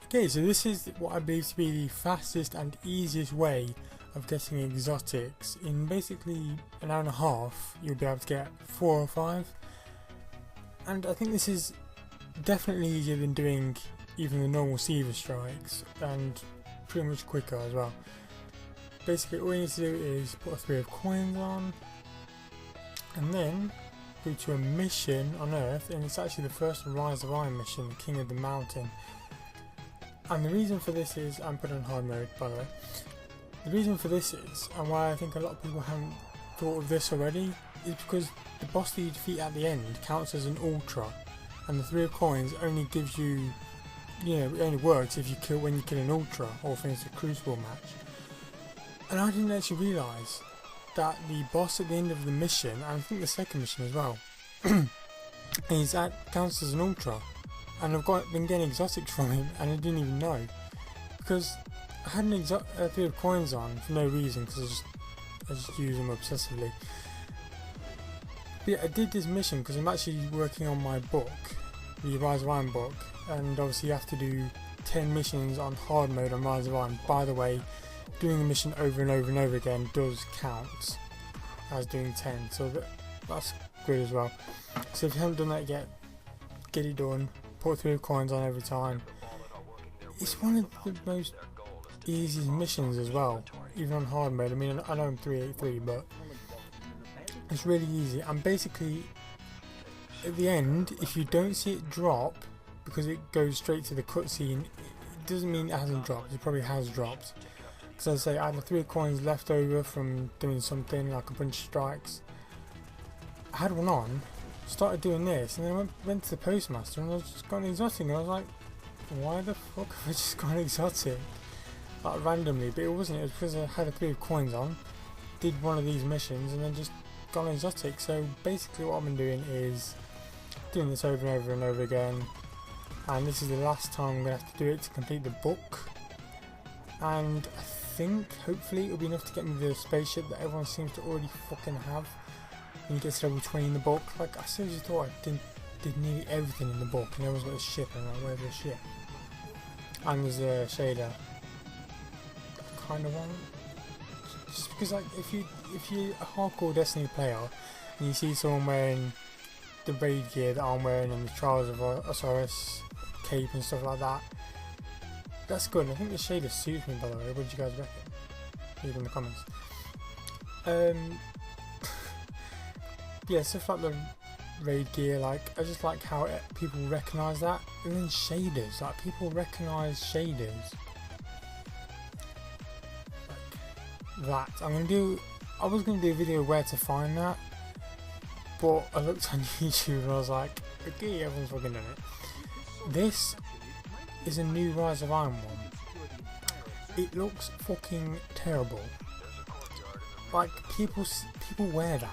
Okay, so this is what I believe to be the fastest and easiest way of getting exotics. In basically an hour and a half, you'll be able to get 4 or 5. And I think this is definitely easier than doing even the normal Seaver strikes, and pretty much quicker as well. Basically all you need to do is put a 3 of coins on, and then go to a mission on Earth, and it's actually the first Rise of Iron mission, the King of the Mountain. And the reason for this is, I'm putting on hard mode by the way, the reason for this is, and why I think a lot of people haven't thought of this already, is because the boss that you defeat at the end counts as an ultra, and the 3 of coins only gives you, it only works if you kill when you kill an ultra or finish a crucible match. And I didn't actually realise that the boss at the end of the mission, and I think the second mission as well, counts as an ultra. And I've been getting exotics from him, and I didn't even know, because I had an 3 of coins on for no reason, because I just use them obsessively. But yeah, I did this mission because I'm actually working on my book, the Rise of Iron book, and obviously you have to do 10 missions on hard mode on Rise of Iron. By the way, doing a mission over and over and over again does count as doing 10, so that's good as well. So if you haven't done that yet, get it done. Put 3 coins on every time. It's one of the most easiest missions as well, even on hard mode. I mean, I know I'm 383, but it's really easy. And basically, at the end, if you don't see it drop, because it goes straight to the cutscene, it doesn't mean it hasn't dropped. It probably has dropped. Because as I say, I had the 3 coins left over from doing something like a bunch of strikes. I had one on, started doing this, and then I went to the postmaster and I just got an exotic, and I was like, why the fuck have I just got an exotic? Like randomly, but it wasn't, it was because I had a 3 of coins on, did one of these missions, and then just got an exotic. So basically what I've been doing is doing this over and over and over again, and this is the last time I'm going to have to do it to complete the book. And I think, hopefully, it'll be enough to get me the spaceship that everyone seems to already fucking have. When you get to level 20 in the book, like I seriously thought I did nearly everything in the book, and everyone's got a ship, and I'm like, where's the ship? And there's a shader. I kind of want, just because like if you're a hardcore Destiny player and you see someone wearing the raid gear that I'm wearing and the Trials of Osiris cape and stuff like that, that's good. I think the shader suits me, by the way. What do you guys reckon? Leave in the comments. Yeah, stuff like the raid gear, like I just like how people recognise that. And then shaders, like people recognise shaders like that. I was gonna do a video where to find that, but I looked on YouTube and I was like, okay, everyone's fucking done it. This is a new Rise of Iron one. It looks fucking terrible. Like people wear that.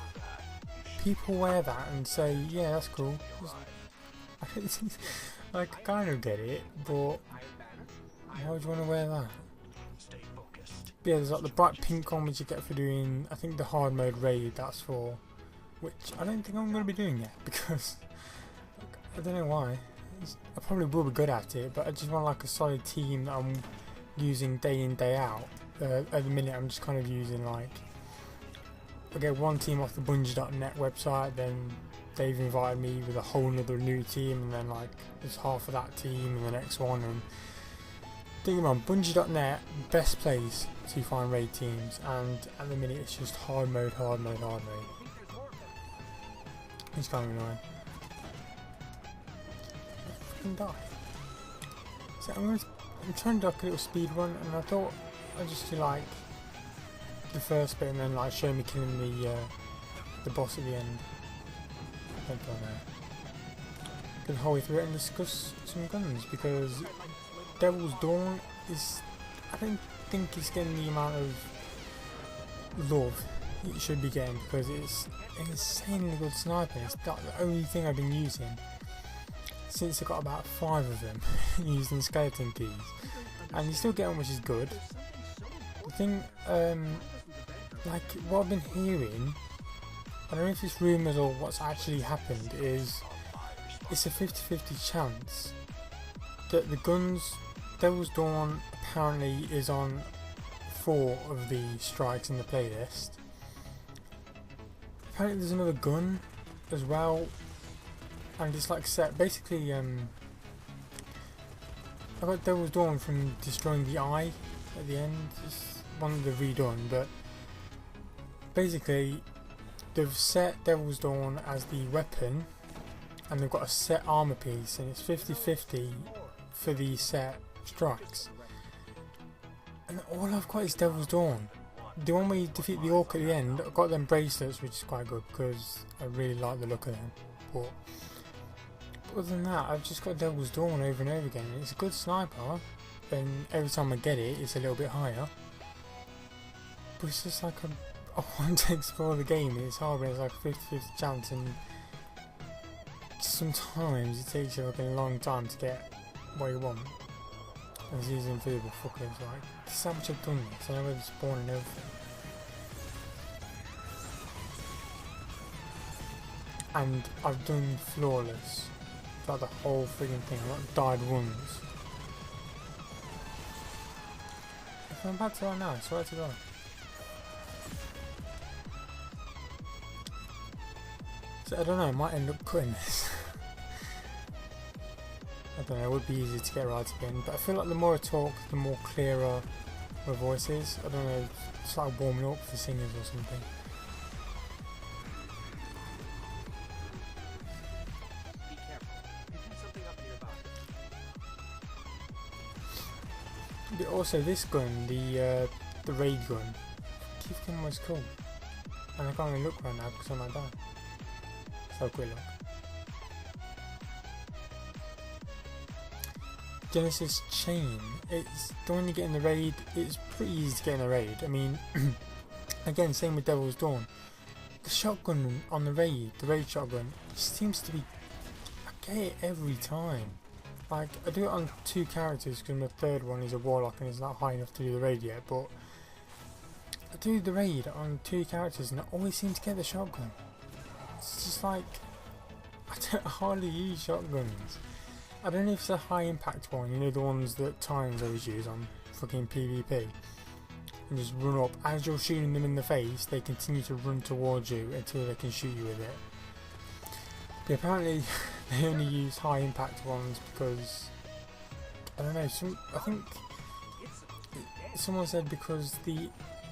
People wear that and say, yeah, that's cool. Like, I kind of get it, but why would you want to wear that? Yeah, there's like the bright pink one which you get for doing, I think, the hard mode raid, that's for, which I don't think I'm going to be doing yet, because I don't know why. I probably will be good at it, but I just want like a solid team that I'm using day in, day out. At the minute I'm just kind of using like, I get one team off the Bungie.net website, then they've invited me with a whole nother new team, and then like there's half of that team and the next one, and thinking on Bungie.net, best place to find raid teams, and at the minute it's just hard mode. It's kind of annoying. I fucking die. So I'm trying to do like a little speed run, and I thought I'd just do like the first bit and then like show me killing the boss at the end. Don't go there. Go the whole way through it and discuss some guns, because Devil's Dawn is, I don't think it's getting the amount of love it should be getting, because it's an insanely good sniper. It's not the only thing I've been using since I got about 5 of them using skeleton keys, and you still get them, which is good. The thing, like what I've been hearing, I don't know if it's rumours or what's actually happened, is it's a 50-50 chance that the guns Devil's Dawn apparently is on 4 of the strikes in the playlist. Apparently there's another gun as well, and it's like set. Basically, I got Devil's Dawn from destroying the eye at the end. It's one of the redone, but basically they've set Devil's Dawn as the weapon, and they've got a set armor piece, and it's 50-50 for the set strikes. And all I've got is Devil's Dawn. The one where you defeat the orc at the end, I've got them bracelets, which is quite good because I really like the look of them. But other than that, I've just got Devil's Dawn over and over again. It's a good sniper, and every time I get it, it's a little bit higher. But it's just like I want to explore the game, and it's hard when it's like a 50-50 chance, and sometimes it takes you like a long time to get what you want. And these invisible fuckers, like, this is how much I've done this, I know where to spawn and everything. And I've done flawless throughout the whole friggin' thing. I've not died once. If I'm about to die now, I swear to God. So I don't know, I might end up cutting this. I don't know, it would be easy to get right again, but I feel like the more I talk, the more clearer my voice is. I don't know, it's like warming up for singers or something. Be careful. You have something up in your body. But also this gun, the raid gun, I keep forgetting what it's called. And I can't even look right now because I might die. So quick look. Genesis Chain. It's the one you get in the raid. It's pretty easy to get in the raid. I mean, again, same with Devil's Dawn. The shotgun on the raid shotgun, it seems to be, I get it every time. Like, I do it on 2 characters because my third one is a warlock and it's not high enough to do the raid yet, but I do the raid on 2 characters and I always seem to get the shotgun. It's just like, I don't hardly use shotguns. I don't know if it's a high impact one, you know, the ones that Titans always use on fucking PvP. And just run up. As you're shooting them in the face, they continue to run towards you until they can shoot you with it. But apparently, they only use high impact ones because, I don't know, I think someone said because the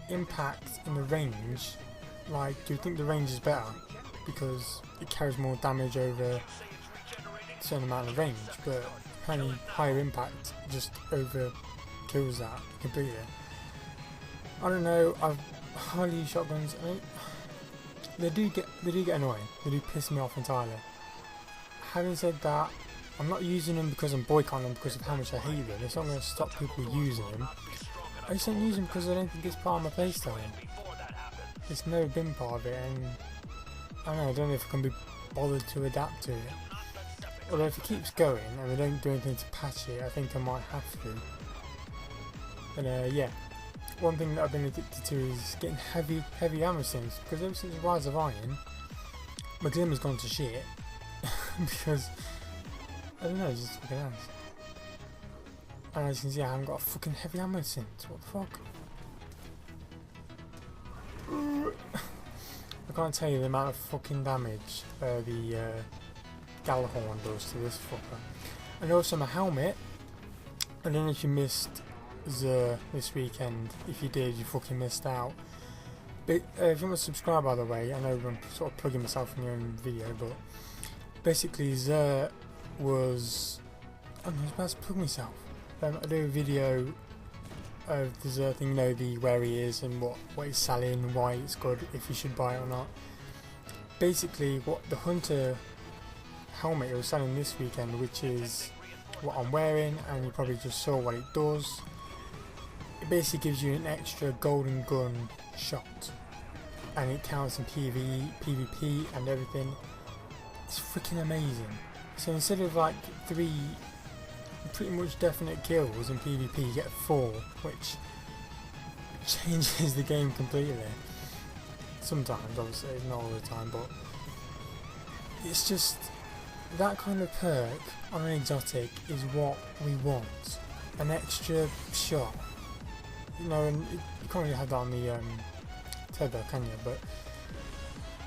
impact and the range, like, you think the range is better because it carries more damage over certain amount of range, but apparently higher impact just over kills that completely. I don't know, I've hardly used shotguns. I mean, they do get annoying. They do piss me off entirely. Having said that, I'm not using them because I'm boycotting them because of how much I hate them. It's not going to stop people using them. I just don't use them because I don't think it's part of my playstyle. It's never been part of it, and I don't know if I can be bothered to adapt to it. Although if it keeps going and they don't do anything to patch it, I think I might have to. But yeah, one thing that I've been addicted to is getting heavy ammo since, because ever since Rise of Iron, my glimmer's gone to shit. Because, I don't know, it's just fucking ass. And as you can see, I haven't got a fucking heavy ammo since, what the fuck? I can't tell you the amount of fucking damage the Galahorn does to this fucker. And also my helmet, I don't know if you missed Xur this weekend. If you did, you fucking missed out. But if you want to subscribe, by the way, I know I'm sort of plugging myself in your own video, but basically Xur was, I was about to plug myself. I do a video of the Xur thing, you know, where he is and what he's selling and why it's good, if you should buy it or not. Basically what the Hunter helmet it was selling this weekend, which is what I'm wearing, and you probably just saw what it does. It basically gives you an extra golden gun shot, and it counts in PvE, PvP and everything. It's freaking amazing. So instead of like 3 pretty much definite kills in PvP, you get 4, which changes the game completely. Sometimes, obviously, not all the time, but it's just that kind of perk on an exotic is what we want. an extra shot. You know, and you can't really have that on the Turbo, can you? But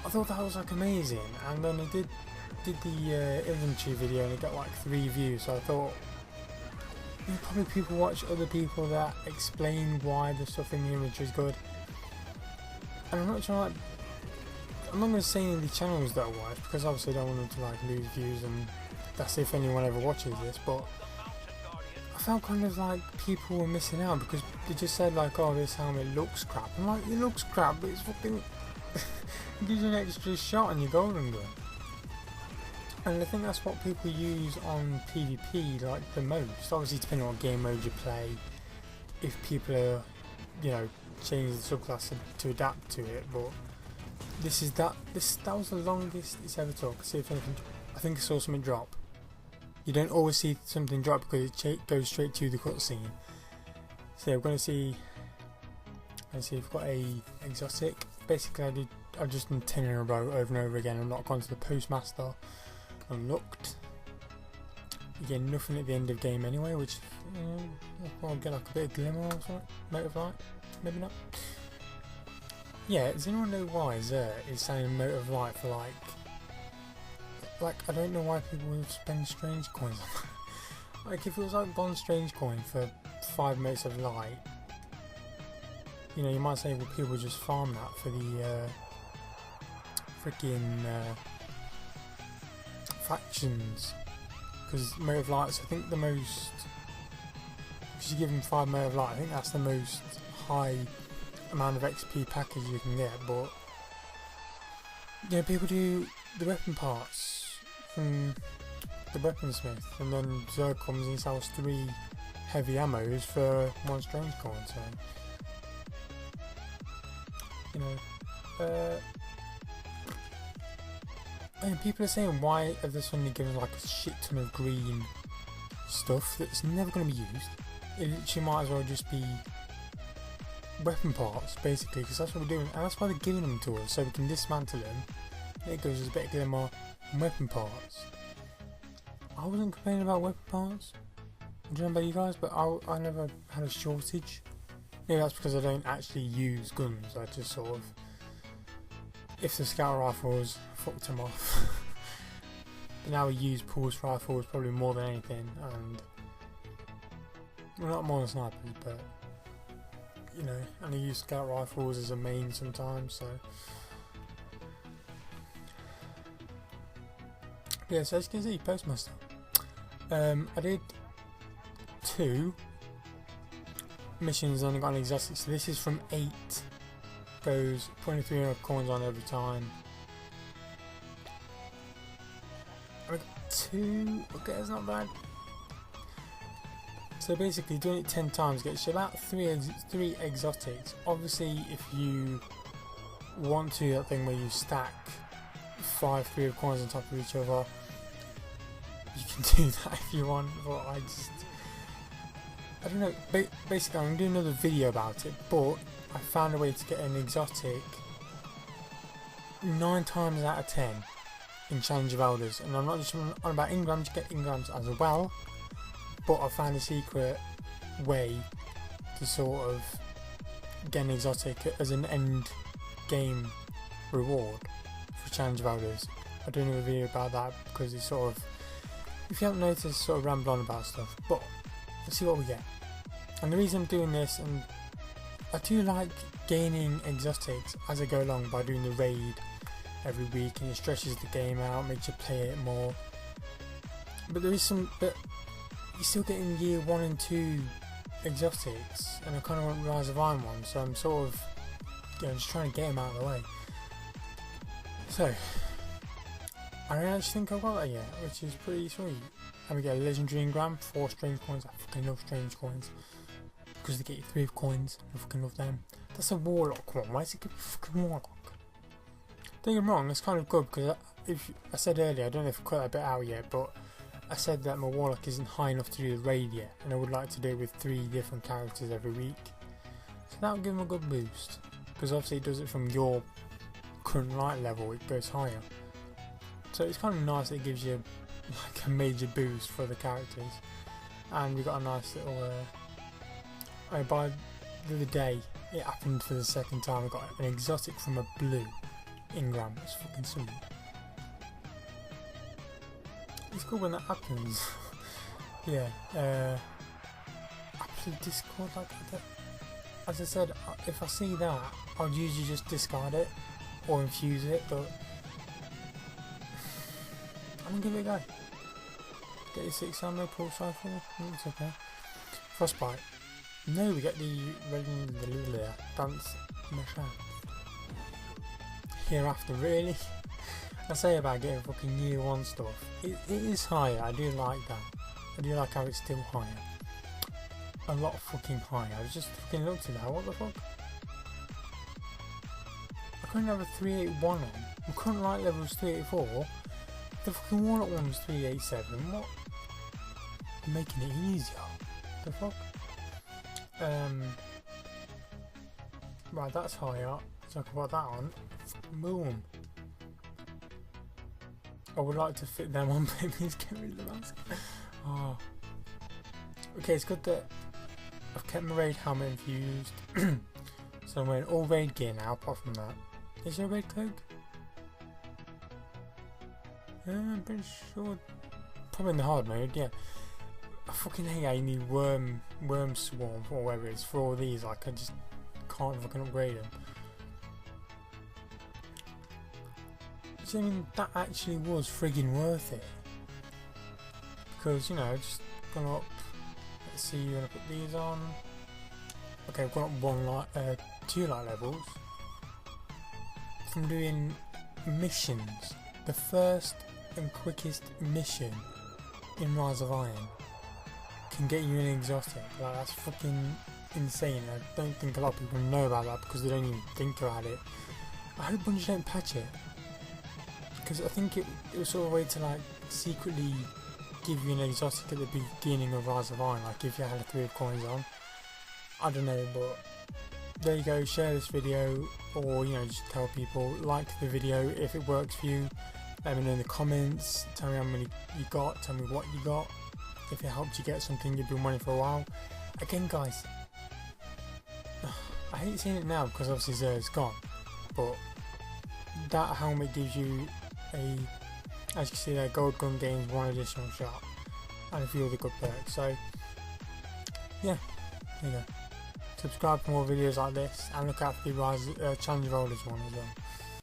I thought that was like amazing. And then I did the inventory video and it got like 3 views. So I thought, probably people watch other people that explain why the stuff in the inventory is good. And I'm not trying to, I'm not going to say any of the channels that I watch because obviously I don't want them to like lose views, and that's if anyone ever watches this. But I felt kind of like people were missing out because they just said like, oh, this helmet looks crap. I'm like, it looks crap, but it's fucking it gives you an extra shot on your golden gun. And I think that's what people use on PvP like the most. Obviously depending on what game mode you play, if people are, you know, changing the subclass to adapt to it. But that was the longest it's ever took. See if anything, I think I saw something drop. You don't always see something drop because it goes straight to the cutscene. So yeah, we're going to see. Let's see if we've got a exotic. Basically, I've just done 10 in a row over and over again. I've not gone to the postmaster and looked. You get nothing at the end of game anyway, which I'll get like a bit of glimmer or something. Mote of light, maybe not. Yeah, does anyone know why Xur is saying mote of light for like I don't know why people would spend strange coins on that. Like if it was like one strange coin for 5 motes of light, you know, you might say, well, people just farm that for the freaking factions, because mote of light's I think the most. If you give them 5 mote of light, I think that's the most high amount of XP package you can get. But yeah, people do the weapon parts from the weaponsmith, and then Xur comes and sells 3 heavy ammos for 1 strange coin. So you know, and people are saying, why are they suddenly giving like a shit ton of green stuff that's never going to be used? It literally might as well just be weapon parts, basically, because that's what we're doing, and that's why they're giving them to us, so we can dismantle them. It goes as a bit of glimmer and weapon parts. I wasn't complaining about weapon parts. I don't know about you guys, but I never had a shortage. Maybe that's because I don't actually use guns. I just sort of, if the scout rifles, fucked them off. But now we use pulse rifles probably more than anything, and well, not more than snipers, but you know, and I use scout rifles as a main sometimes. So yeah, so as you can see, postmaster. I did 2 missions and I got an exotic, so this is from 8. Goes 2300 coins on every time. I got 2. Okay, that's not bad. So basically, doing it 10 times gets you about 3 exotics. Obviously, if you want to do that thing where you stack 5 3 of coins on top of each other, you can do that if you want. But I don't know. Basically, I'm doing another video about it, but I found a way to get an exotic 9 times out of 10 in Challenge of Elders. And I'm not just on about engrams, you get engrams as well, but I found a secret way to sort of get an exotic as an end game reward for Challenge of Elders. I do another video about that because it's sort of, if you haven't noticed, sort of ramble on about stuff, but let's see what we get. And the reason I'm doing this, and I do like gaining exotics as I go along by doing the raid every week, and it stretches the game out, makes you play it more. But there is some, but you're still getting year 1 and 2 exotics, and I kind of want Rise of Iron one, so I'm sort of, you know, just trying to get them out of the way. So I don't actually think I've got that yet, which is pretty sweet. And we get a legendary engram, 4 strange coins. I fucking love strange coins because they get you 3 of coins. I fucking love them. That's a warlock one. Why is it gonna be fucking warlock? Don't get me wrong, it's kind of good because I said earlier, I don't know if I cut that bit out yet, but I said that my warlock isn't high enough to do the raid yet, and I would like to do it with 3 different characters every week. So that would give him a good boost, because obviously it does it from your current light level, it goes higher. So it's kind of nice that it gives you like a major boost for the characters. and we got a nice little. By the other day, it happened for the second time. I got an exotic from a blue Ingram. It's fucking sweet. It's cool when that happens. Yeah. I play Discord like that. As I said, if I see that, I'll usually just discard it or infuse it, but I'm gonna give it a go. Get the 6 ammo pulse rifle. It's okay. Frostbite. No, we get the dance machine. Hereafter, really? I say about getting fucking year 1 stuff. It is higher. I do like that. I do like how it's still higher. A lot fucking higher. I just fucking looked at that. What the fuck? I couldn't have a 381 on. My current light level was 384. The fucking wallet one was 387. What? I'm making it easier. The fuck? Right, that's higher. So I can put that on. Boom. I would like to fit them on, but please get rid of the mask. Oh. Okay, it's good that I've kept my raid helmet infused. So I'm wearing all raid gear now, apart from that. Is there a raid cloak? I'm pretty sure. Probably in the hard mode, yeah. I fucking hate how you need worm swarm or whatever it is for all these. Like, I just can't fucking upgrade them. So, I mean, that actually was friggin' worth it. Because, you know, just gone up. Let's see, you're gonna put these on. Okay, I've gone up 2 light levels. From doing missions. The first and quickest mission in Rise of Iron can get you an exotic. Like, that's fucking insane. I don't think a lot of people know about that because they don't even think about it. I hope Bungie don't patch it, because I think it was sort of a way to like secretly give you an exotic at the beginning of Rise of Iron, like if you had a 3 of coins on. I don't know, but there you go. Share this video, or you know, just tell people, like the video if it works for you. Let me know in the comments. Tell me how many you got. Tell me what you got. If it helped you get something you've been wanting for a while. Again, guys, I hate seeing it now because obviously Zer's gone, but that helmet gives you a, as you can see there, Gold Gun gains 1 additional shot and a few other good perks. So yeah, there you go. Subscribe for more videos like this, and look out for the Rise Challenge Rollers one as well.